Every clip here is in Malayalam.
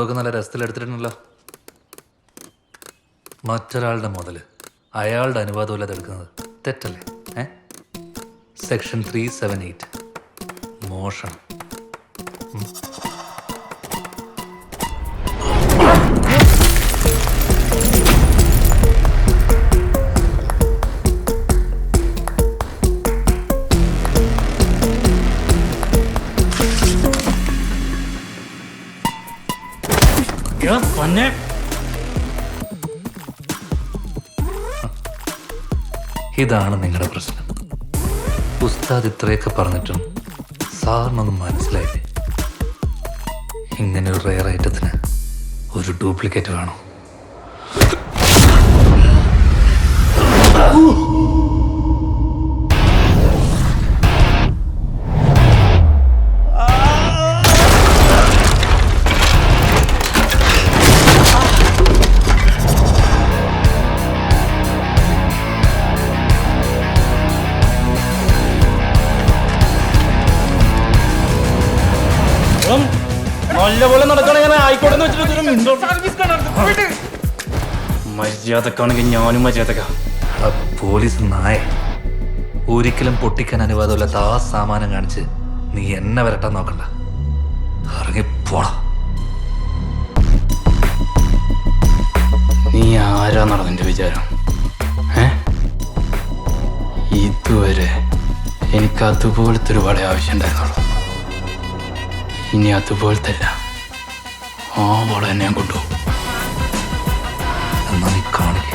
ഒക്കെ നല്ല രസത്തിലെടുത്തിട്ടുണ്ടല്ലോ. മറ്റൊരാളുടെ മുതൽ അയാളുടെ അനുവാദമില്ലാതെ എടുക്കുന്നത് തെറ്റല്ലേ? സെക്ഷൻ 378 മോഷണം. ഇതാണ് നിങ്ങളുടെ പ്രശ്നം. ഉസ്താദ് ഇത്രയൊക്കെ പറഞ്ഞിട്ടും സാറിനൊന്നും മനസ്സിലായില്ലേ? ഇങ്ങനെ ഒരു റെയർ ഐറ്റത്തിന് ഒരു ഡ്യൂപ്ലിക്കേറ്റ് വേണോ? നല്ലപോലെ നടക്കണ ആയിക്കോട്ടെ മര്യാദക്കാണെങ്കിൽ ഞാനും മര്യാദക്ക. പോലീസ് നായ ഒരിക്കലും പൊട്ടിക്കാൻ അനുവാദമില്ലാത്ത ആ സാമാനം കാണിച്ച് നീ എന്നെ വരട്ടാൻ നോക്കണ്ട. ഇറങ്ങിപ്പോടാ. നീ ആരാന്നാണ് നിന്റെ വിചാരം? ഇതുവരെ എനിക്ക് അതുപോലത്തെ ഒരു വള ആവശ്യം ഉണ്ടായിരുന്നുള്ളൂ. ഇനി അതുപോലത്തെ അല്ല, ആ വള എന്നെ ഞാൻ കൊണ്ടുപോകും. എന്നാ നീ കാണിക്ക.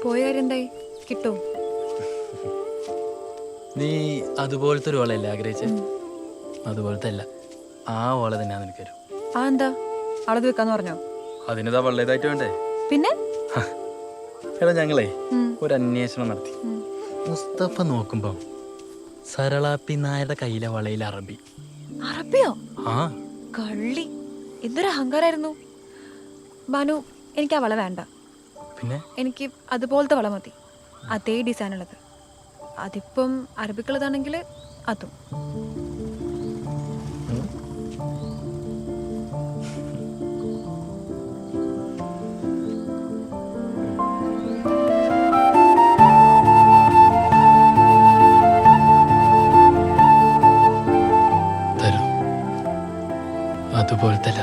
പോയ കാര്യം എന്തായി? കിട്ടോ? നീ അതുപോലത്തെ ഒരു വളയല്ലേ ആഗ്രഹിച്ചേ? അതുപോലത്തെ അല്ല, ആ വള തന്നെ നിനക്ക് വരും. ആ എന്താ അളത് വെക്കാന്ന് പറഞ്ഞോ? അതിനിതാ വളയതായിട്ട് വേണ്ടേ? പിന്നെ എടാ ഞങ്ങളെ ഒരു അന്വേഷണം നടത്തി. മുസ്തഫ നോക്കുമ്പോ സരളാപ്പി നായരുടെ കയ്യിലെ വളയിൽ അറബി. അറബിയോ? ആ കള്ളി, എന്തൊരു അഹങ്കാരായിരുന്നു. ബാനു, എനിക്ക് ആ വള വേണ്ട. പിന്നെ എനിക്ക് അതുപോലത്തെ വള മതി, അതേ ഡിസൈൻ ഉള്ളത്. അതിപ്പം അറബിക്കുള്ളതാണെങ്കിൽ അതും. തരും. അതുപോലത്തെ അല്ല,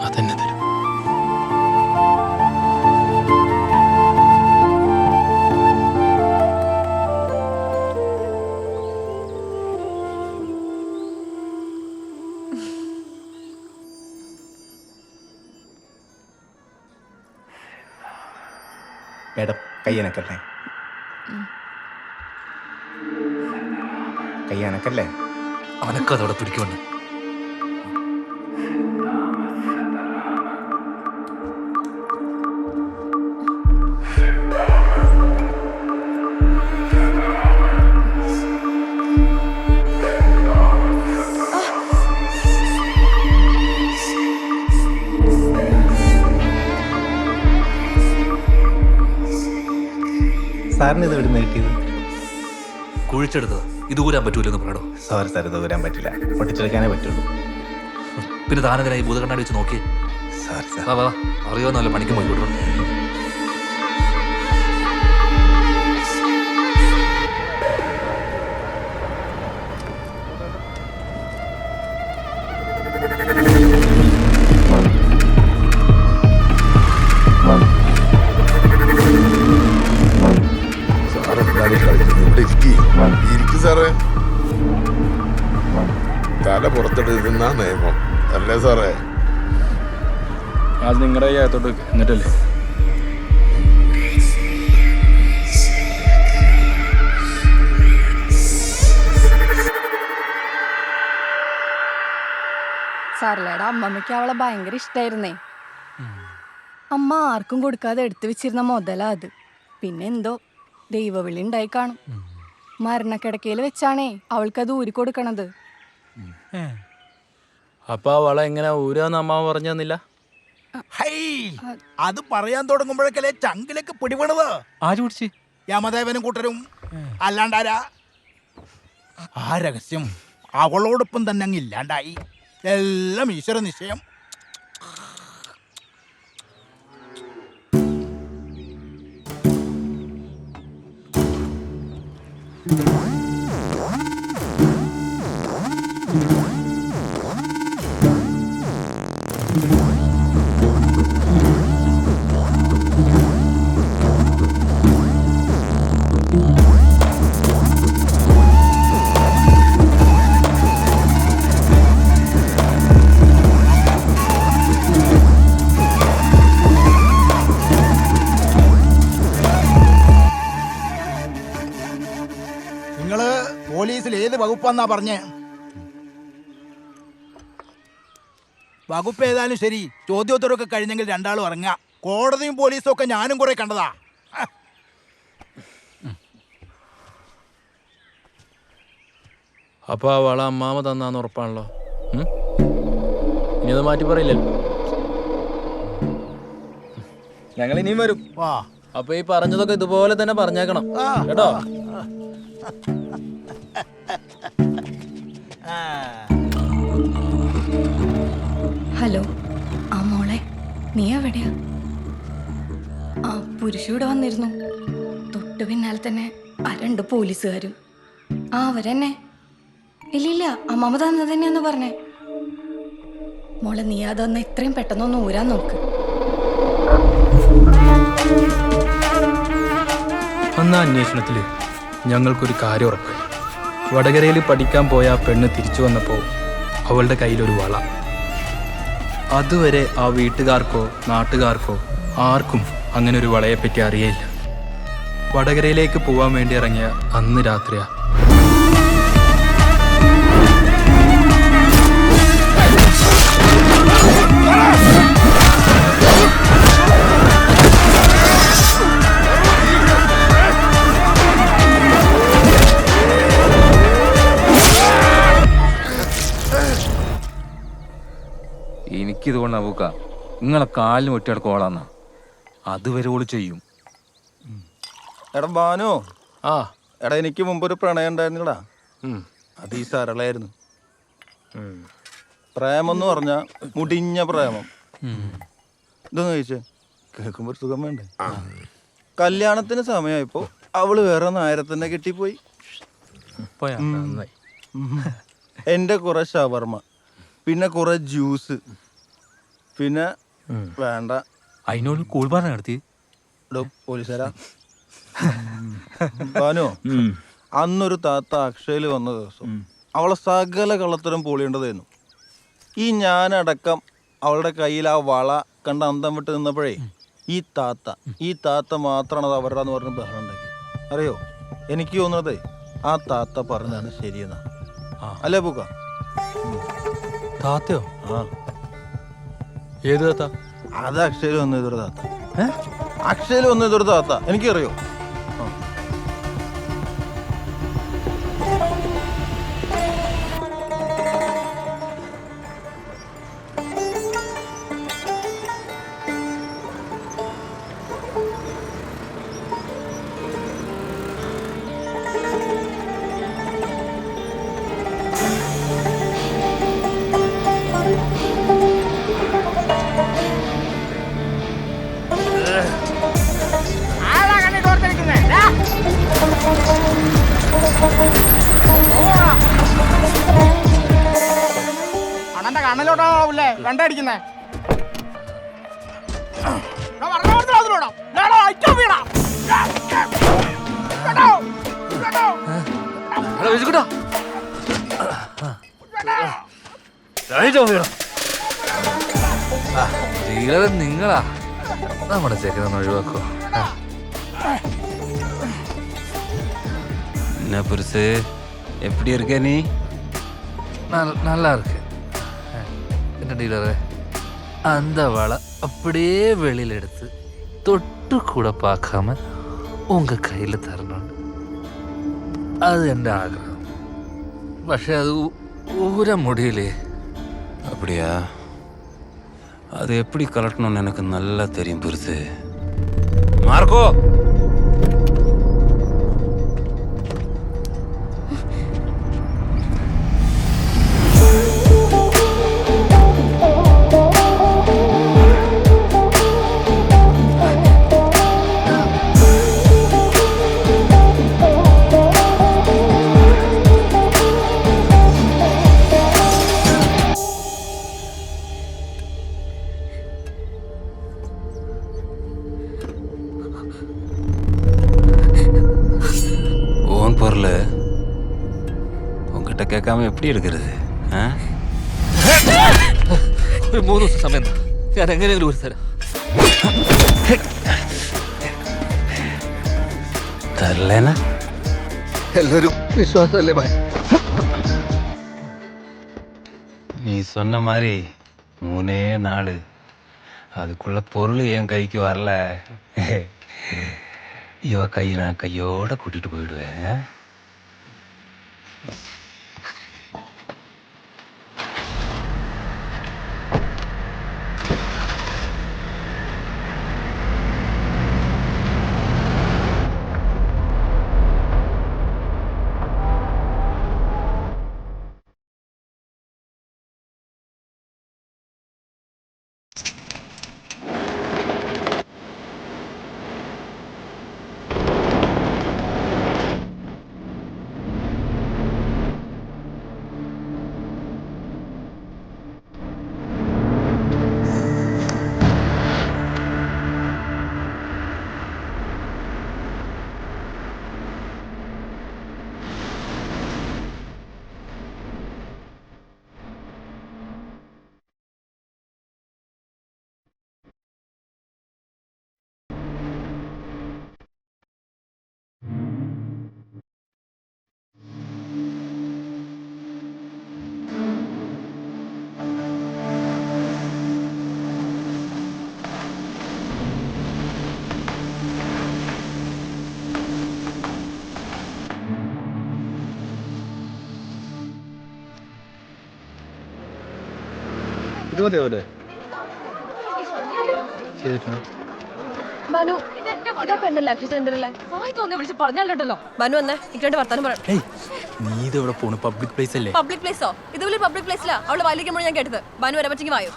അതന്നെ തരും. മേഡം കയ്യനക്കല്ലേ? കയ്യനക്കല്ലേ? അനക്കതോടെ പിടിക്കുന്നുണ്ട്. സാറിന് ഇത് ഇവിടുന്ന് കിട്ടിയത്? കുഴിച്ചെടുത്തത്. ഇത് ഊരാൻ പറ്റൂലെന്ന് പറയടോ. സോറി സാർ, ഇത് ഊരാൻ പറ്റില്ല, പൊട്ടിച്ചെടുക്കാനേ പറ്റുള്ളൂ. പിന്നെ താനെതിനായി ഭൂതകണ്ണാടി വെച്ച് നോക്കിയേ. Sorry sir. വാ വാ, അറിയാവുന്നല്ലോ പണിക്ക് പോയി വിടണം. സാറേ, തല പുറത്തെടുക്കുന്ന നിയമം അല്ലേ സാറേ? അത് നിങ്ങളുടെ അകത്തോട്ട് എന്നിട്ടല്ലേ? സാറിലേടാ അമ്മമ്മയ്ക്ക് അവളെ ഭയങ്കര ഇഷ്ടായിരുന്നേ. അമ്മ ആർക്കും കൊടുക്കാതെ എടുത്തു വെച്ചിരുന്ന മുതലാ അത്. പിന്നെ എന്തോ ദൈവവിളി ഉണ്ടായി കാണും. മരണക്കിടക്കയിൽ വെച്ചാണേ അവൾക്കത് ഊരിക്കൊടുക്കണത്. അപ്പൊ ആ വള എങ്ങനെ ഊരാന്ന് അമ്മാവൻ പറഞ്ഞു തന്നില്ല? ഹൈ, അത് പറയാൻ തുടങ്ങുമ്പോഴേക്കല്ലേ ചങ്കിലേക്ക് പിടിപെടുന്നത്. ആര് പിടിച്ച്? യമദേവനും കൂട്ടരും. അല്ലാണ്ടാരാ? ആ രഹസ്യം അവളോടൊപ്പം തന്നെ അങ്ങ് ഇല്ലാണ്ടായി. എല്ലാം ഈശ്വര നിശ്ചയം. നിങ്ങള് പോലീസിൽ ഏത് വകുപ്പാന്നാ പറഞ്ഞേ? വകുപ്പ് ഏതായാലും ശരി, ചോദ്യോത്തരമൊക്കെ കഴിഞ്ഞെങ്കിൽ രണ്ടാളും ഇറങ്ങാം. കോടതിയും പോലീസും ഒക്കെ ഞാനും കുറെ കണ്ടതാ. അപ്പൊ ആ വള അമ്മാമ തന്നാന്ന് ഉറപ്പാണല്ലോ. ഇനി അത് മാറ്റി പറയില്ലല്ലോ. ഞങ്ങൾ ഇനിയും വരും. വാ. അപ്പൊ ഈ പറഞ്ഞതൊക്കെ ഇതുപോലെ തന്നെ പറഞ്ഞേക്കണം കേട്ടോ. ഹലോ, ആ മോളെ, നീ എവിടെയാ? ആ പുരുഷൂടെ വന്നിരുന്നു. തൊട്ട് പിന്നാലെ തന്നെ ആ 2 പോലീസുകാരും. ആ അവരെന്നെ. ഇല്ലില്ല, അമ്മമ്മ തന്നത് തന്നെയാന്ന് പറഞ്ഞേ. മോളെ, നീ അതൊന്ന് എത്രയും പെട്ടെന്നൊന്ന് ഊരാൻ നോക്ക്. അന്ന് അന്വേഷണത്തില് ഞങ്ങൾക്കൊരു കാര്യം ഉറപ്പായി. വടകരയിൽ പഠിക്കാൻ പോയ ആ പെണ്ണ് തിരിച്ചു വന്നപ്പോൾ അവളുടെ കയ്യിലൊരു വള. അതുവരെ ആ വീട്ടുകാർക്കോ നാട്ടുകാർക്കോ ആർക്കും അങ്ങനെ ഒരു വളയെപ്പറ്റി അറിയില്ല. വടകരയിലേക്ക് പോവാൻ വേണ്ടി ഇറങ്ങിയ അന്ന് രാത്രിയാ എനിക്കിതുകൊണ്ട് അബൂക്ക നിങ്ങളെ കാലിന് ഒറ്റയുടെ കോളാന്നാ. അതുവരെ ഓള് ചെയ്യും. എടാ ബാനു, ആ എടാ എനിക്ക് മുമ്പൊരു പ്രണയം ഉണ്ടായിരുന്നില്ലടാ. അത് ഈ സരളായിരുന്നു. പ്രേമെന്ന് പറഞ്ഞ മുടിഞ്ഞ പ്രേമം. ഇതൊന്ന് ചോദിച്ചേ, കേൾക്കുമ്പോ ഒരു സുഖം വേണ്ടേ? കല്യാണത്തിന് സമയമായപ്പോ അവള് വേറെ നായരത്തന്നെ കെട്ടിപ്പോയി. എന്റെ കുറെ ഷവർമ, പിന്നെ കുറെ ജ്യൂസ്, പിന്നെ വേണ്ട അതിനോട് കൂൾബാർ നടത്തി. പോലീസുകാരാ ബാനു, അന്നൊരു താത്ത അക്ഷയില് വന്ന ദിവസം അവളെ സകല കള്ളത്തരം പൊളിയേണ്ടതായിരുന്നു. ഈ ഞാനടക്കം അവളുടെ കയ്യിൽ ആ വള കണ്ട് അന്തം വിട്ട് നിന്നപ്പോഴേ ഈ താത്ത മാത്രമാണ് അത് അവരുടെ എന്ന് പറഞ്ഞ് ബഹളം ഉണ്ടാക്കി. അറിയോ, എനിക്ക് തോന്നുന്നത് ആ താത്ത പറഞ്ഞാണ് ശരിയെന്നാ. അല്ലേ പൂക്ക? താത്തയോ? ആ, ഏത് താത്ത? അത് അക്ഷയിൽ വന്ന ഇതൊരു താത്ത. അക്ഷയിൽ വന്ന ഇതൊരു താത്ത, എനിക്കറിയോ. അണന്റെ കണ്ണിലോട്ടാവൂലേ വെണ്ടടിക്കുന്നേ? നിങ്ങളാ നമ്മുടെ ചെക്കൻ ഒഴിവാക്കോ? என்ன பெருசு, எப்படி இருக்க நீ? நல்லா இருக்கு. என்ன டீலரு, அந்த வலை அப்படியே வெளியில எடுத்து தொட்டு கூட பார்க்காம ഉങ്ക കയ്യിൽ തരണം. അത് എൻ്റെ ആഗ്രഹം. പക്ഷെ അത് ഊര മുടിയില്ലേ. அப்படியா? அது எப்படி கலட்டணும்னு எனக்கு நல்லா தெரியும் பெருசு. மார்க்கோ, ஓன் பொருள் உங்ககிட்ட கேட்காம எப்படி இருக்கிறது? ഒരു 3 ദിവസം സമയം താ. ഞാൻ എങ്ങനെയെങ്കിലും ഒരു തരാം. தரலனா എല്ലാവരും വിശ്വാസമല്ലേ ഭയ? நீ சொன்ன மாதிரி 3 நாள் அதுக்குள்ள பொருள் என் கைக்கு வரல. இவ கை நான் கையோட கூட்டிட்டு போயிடுவேன். മനു ഇതാ പെണ്ണല്ലേ അക്ഷരണ്ടല്ലേ? വിളിച്ച് പറഞ്ഞല്ലോ. മനു വന്നേ ഇക്കണ്ട് വർത്താനം പറയാം. നീ ഇത് എവിടെ പോണു? പബ്ലിക് പ്ലേസ് അല്ലേ? പബ്ലിക് പ്ലേസോ? ഇതുപോലെ പബ്ലിക് പ്ലേസിലാ അവള് വലിക്കുമ്പോൾ ഞാൻ കേട്ടത്. മനു വരാൻ പറ്റെങ്കിൽ വായോ.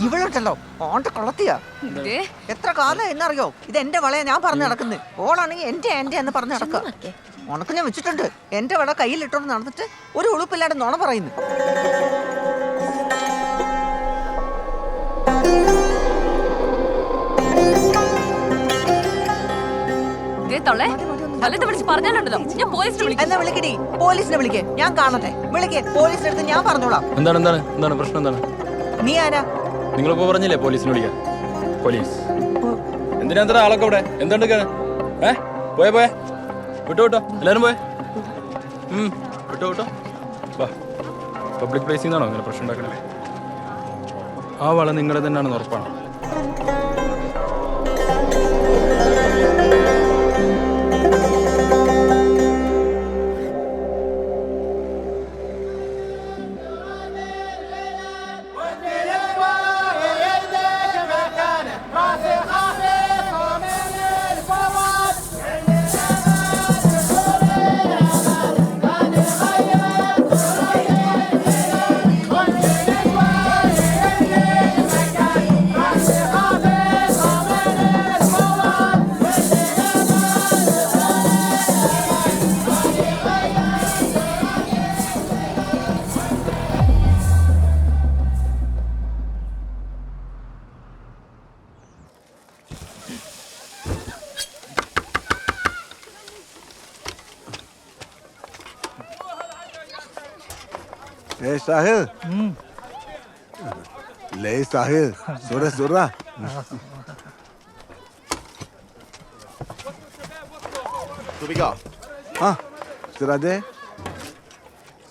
ഇവളുണ്ടല്ലോ ഓണ്ട കൊളത്തിയാ. എത്ര കാലം എന്നറിയോ ഇത് എന്റെ വളയാ ഞാൻ പറഞ്ഞു നടക്കുന്നത്. ഓളാണെങ്കിൽ എന്റെ എന്ന് പറഞ്ഞു നടക്കുക. ഉണക്ക് ഞാൻ വെച്ചിട്ടുണ്ട്. എന്റെ വള കയ്യിലിട്ടോണ്ട് നടന്നിട്ട് ഒരു ഉളുപ്പില്ലാണ്ട് നുണ പറയുന്നു. എന്നാ വിളിക്കടി, പോലീസിനെ വിളിക്കേ, ഞാൻ കാണട്ടെ. വിളിക്കേ, പോലീസിന്റെ അടുത്ത് ഞാൻ പറഞ്ഞോളാം. എന്താണ് പ്രശ്നം? എന്താണ്? നീ ആരാ? നിങ്ങളിപ്പോ പറഞ്ഞില്ലേ പോലീസിനെ വിളിക്കാൻ? പോലീസ് എന്തിനാ ആളൊക്കെ ഇവിടെ? എന്തുണ്ട്? പോയെ വിട്ടോ എല്ലാരും പോയെ. വിട്ടോ വാ. പബ്ലിക് പ്ലേസിൽ നിന്നാണോ ഇങ്ങനെ പ്രശ്നം ഉണ്ടാക്കണേ? ആ വള നിങ്ങളുടെ തന്നെയാണെന്ന് ഉറപ്പാണോ? साहिल ले साहिल सुरा സിറാജേ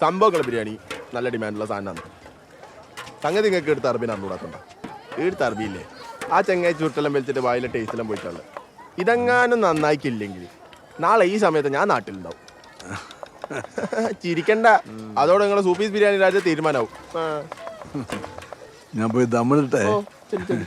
സംഭവങ്ങൾ ബിരിയാണി നല്ല ഡിമാൻഡുള്ള സാധനമാണ്. സംഗതി നിങ്ങൾക്ക് എടുത്ത് അറബിന് അറിഞ്ഞൂടാത്തണ്ട. എടുത്ത് അറബിയില്ലേ ആ ചെങ്ങായി ചുരുട്ടെല്ലാം വലിച്ചിട്ട് വായിലെ ടേസ്റ്റെല്ലാം പോയിട്ടുള്ളത്. ഇതെങ്ങാനും നന്നായിക്കില്ലെങ്കിൽ നാളെ ഈ സമയത്ത് ഞാൻ നാട്ടിലുണ്ടാവും. ചിരിക്കണ്ട, അതോടെ നിങ്ങളെ സൂപ്പീസ് ബിരിയാണി രാജ്യത്ത് തീരുമാനമാവും. ഞാൻ പോയി തമിഴിട്ടെ. ശരി, ശരി.